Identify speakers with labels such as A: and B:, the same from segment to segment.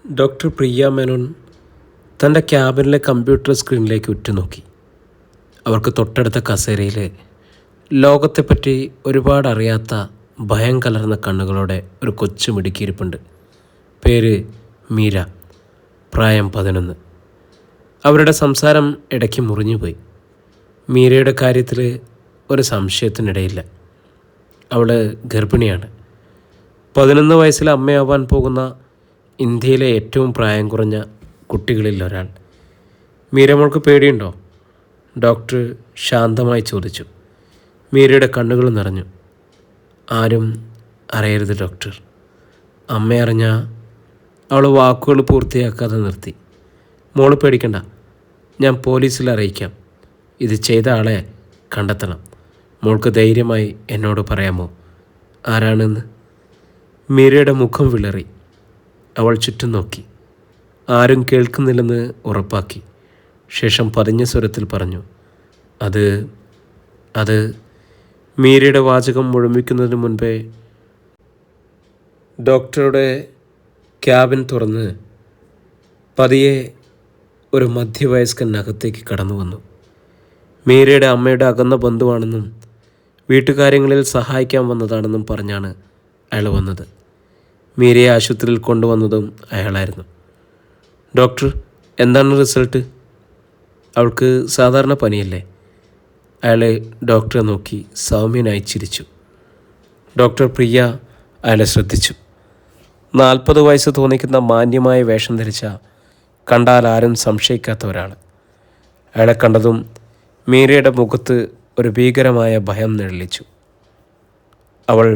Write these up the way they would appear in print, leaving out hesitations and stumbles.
A: Doctor പ്രിയ മേനോൻ തൻ്റെ ക്യാബിനിലെ computer സ്ക്രീനിലേക്ക് ഉറ്റുനോക്കി. അവർക്ക് തൊട്ടടുത്ത കസേരയിൽ ലോകത്തെപ്പറ്റി ഒരുപാട് അറിയാത്ത ഭയം കലർന്ന കണ്ണുകളോടെ ഒരു കൊച്ചു മിടുക്കിയിരിപ്പുണ്ട്. പേര് മീര, പ്രായം 11. അവരുടെ സംസാരം ഇടയ്ക്ക് മുറിഞ്ഞുപോയി. മീരയുടെ കാര്യത്തിൽ ഒരു സംശയത്തിനിടയില്ല. അവൾ ഗർഭിണിയാണ്. 11 വയസ്സിൽ അമ്മയാവാൻ പോകുന്ന ഇന്ത്യയിലെ ഏറ്റവും പ്രായം കുറഞ്ഞ കുട്ടികളിൽ ഒരാൾ. മീരമോൾക്ക് പേടിയുണ്ടോ? ഡോക്ടർ ശാന്തമായി ചോദിച്ചു. മീരയുടെ കണ്ണുകൾ നിറഞ്ഞു. ആരും അറിയരുത് ഡോക്ടർ. അമ്മ അറിഞ്ഞാൽ. അവൾ വാക്കുകൾ പൂർത്തിയാക്കാതെ നിർത്തി. മോള് പേടിക്കണ്ട, ഞാൻ പോലീസിൽ അറിയിക്കാം. ഇത് ചെയ്ത ആളെ കണ്ടെത്തണം. മോൾക്ക് ധൈര്യമായി എന്നോട് പറയാമോ ആരാണെന്ന്? മീരയുടെ മുഖം വിളറി. അവൾ ചുറ്റും നോക്കി. ആരും കേൾക്കുന്നില്ലെന്ന് ഉറപ്പാക്കി. ശേഷം പതിഞ്ഞ സ്വരത്തിൽ പറഞ്ഞു, അത് മീരയുടെ വാചകം മുഴുമിക്കുന്നതിന് മുൻപേ ഡോക്ടറുടെ ക്യാബിൻ തുറന്ന് പതിയെ ഒരു മധ്യവയസ്കൻ അകത്തേക്ക് കടന്നു വന്നു. മീരയുടെ അമ്മയുടെ അകന്ന ബന്ധുവാണെന്നും വീട്ടുകാര്യങ്ങളിൽ സഹായിക്കാൻ വന്നതാണെന്നും പറഞ്ഞാണ് അയാൾ വന്നത്. മീരയെ ആശുപത്രിയിൽ കൊണ്ടുവന്നതും അയാളായിരുന്നു. ഡോക്ടർ, എന്താണ് റിസൾട്ട്? അവൾക്ക് സാധാരണ പനിയല്ലേ? അയാളെ ഡോക്ടറെ നോക്കി സൗമ്യനായി ചിരിച്ചു. ഡോക്ടർ പ്രിയ അയാളെ ശ്രദ്ധിച്ചു. 40 വയസ്സ് തോന്നിക്കുന്ന മാന്യമായ വേഷം ധരിച്ച, കണ്ടാൽ ആരും സംശയിക്കാത്ത ഒരാൾ. അയാളെ കണ്ടതും മീരയുടെ മുഖത്ത് ഒരു ഭീകരമായ ഭയം നിഴലിച്ചു. അവൾ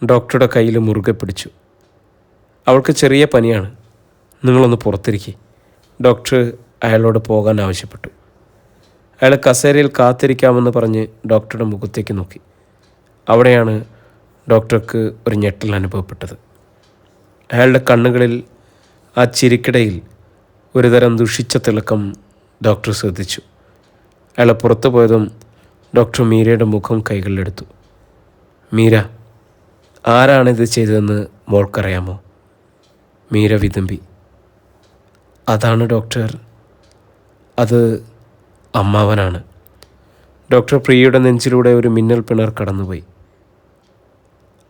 A: ഡോക്ടറുടെ കയ്യിൽ മുറുകെ പിടിച്ചു. അവൾക്ക് ചെറിയ പനിയാണ്, നിങ്ങളൊന്ന് പുറത്തിരിക്കെ. ഡോക്ടർ അയാളോട് പോകാൻ ആവശ്യപ്പെട്ടു. അയാൾ കസേരയിൽ കാത്തിരിക്കാമെന്ന് പറഞ്ഞ് ഡോക്ടറുടെ മുഖത്തേക്ക് നോക്കി. അവിടെയാണ് ഡോക്ടർക്ക് ഒരു ഞെട്ടൽ അനുഭവപ്പെട്ടത്. അയാളുടെ കണ്ണുകളിൽ, ആ ചിരിക്കിടയിൽ ഒരുതരം ദുഷിച്ച തിളക്കം ഡോക്ടർ ശ്രദ്ധിച്ചു. അയാൾ പുറത്തു പോയതും ഡോക്ടർ മീരയുടെ മുഖം കൈകളിലെടുത്തു. മീര, ആരാണിത് ചെയ്തതെന്ന് മോൾക്കറിയാമോ? മീര വിതുമ്പി. അതാണ് ഡോക്ടർ, അത് അമ്മാവനാണ്. ഡോക്ടർ പ്രിയയുടെ നെഞ്ചിലൂടെ ഒരു മിന്നൽ പിണർ കടന്നുപോയി.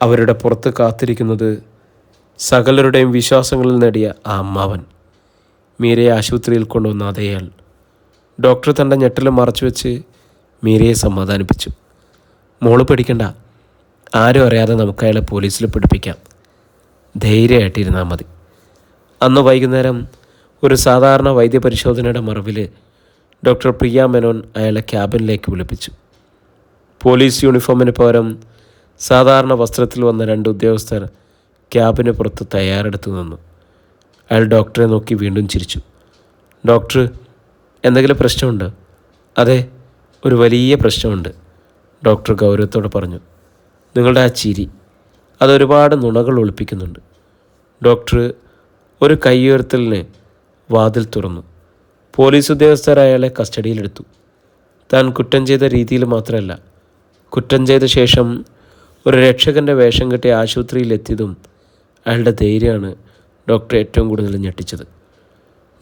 A: അവരുടെ പുറത്ത് കാത്തിരിക്കുന്നത് സകലരുടെയും വിശ്വാസങ്ങളിൽ നേടിയ ആ അമ്മാവൻ. മീരയെ ആശുപത്രിയിൽ കൊണ്ടുവന്ന അതേയാൾ. ഡോക്ടർ തൻ്റെ ഞെട്ടൽ മറച്ചുവെച്ച് മീരയെ സമാധാനിപ്പിച്ചു. മോള് പേടിക്കണ്ട, ആരും അറിയാതെ നമുക്ക് അയാളെ പോലീസിൽ പിടിപ്പിക്കാം. ധൈര്യമായിട്ടിരുന്നാൽ മതി. അന്ന് വൈകുന്നേരം ഒരു സാധാരണ വൈദ്യപരിശോധനയുടെ മറവിൽ ഡോക്ടർ പ്രിയ മേനോൻ അയാളെ ക്യാബിനിലേക്ക് വിളിപ്പിച്ചു. പോലീസ് യൂണിഫോമിന് പകരം സാധാരണ വസ്ത്രത്തിൽ വന്ന 2 ഉദ്യോഗസ്ഥർ ക്യാബിന് പുറത്ത് തയ്യാറെടുത്തു നിന്നു. അയാൾ ഡോക്ടറെ നോക്കി വീണ്ടും ചിരിച്ചു. ഡോക്ടർ, എന്തെങ്കിലും പ്രശ്നമുണ്ട്? അതെ, ഒരു വലിയ പ്രശ്നമുണ്ട്, ഡോക്ടർ ഗൗരവത്തോടെ പറഞ്ഞു. നിങ്ങളുടെ ആ ചിരി, അതൊരുപാട് നുണകൾ ഒളിപ്പിക്കുന്നുണ്ട്. ഡോക്ടർ ഒരു കൈയുയർത്തലിന് വാതിൽ തുറന്നു. പോലീസ് ഉദ്യോഗസ്ഥർ അയാളെ കസ്റ്റഡിയിലെടുത്തു. താൻ കുറ്റം ചെയ്ത രീതിയിൽ മാത്രമല്ല, കുറ്റം ചെയ്ത ശേഷം ഒരു രക്ഷകൻ്റെ വേഷം കെട്ടി ആശുപത്രിയിലെത്തിയതും അയാളുടെ ധൈര്യമാണ് ഡോക്ടറെ ഏറ്റവും കൂടുതൽ ഞെട്ടിച്ചത്.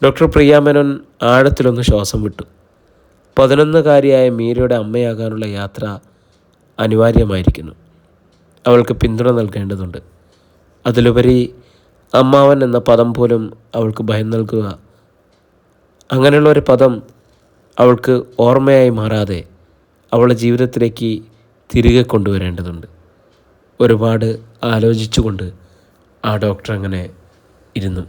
A: ഡോക്ടർ പ്രിയ മേനോൻ ആഴത്തിലൊന്ന് ശ്വാസം വിട്ടു. 11-കാരിയായ മീരയുടെ അമ്മയാകാനുള്ള യാത്ര അനിവാര്യമായിരിക്കുന്നു. അവൾക്ക് പിന്തുണ നൽകേണ്ടതുണ്ട്. അതിലുപരി അമ്മാവൻ എന്ന പദം പോലും അവൾക്ക് ഭയം നൽകുക. അങ്ങനെയുള്ള ഒരു പദം അവൾക്ക് ഓർമ്മയായി മാറാതെ അവളുടെ ജീവിതത്തിലേക്ക് തിരികെ കൊണ്ടുവരേണ്ടതുണ്ട്. ഒരുപാട് ആലോചിച്ചുകൊണ്ട് ആ ഡോക്ടർ അങ്ങനെ ഇരുന്നു.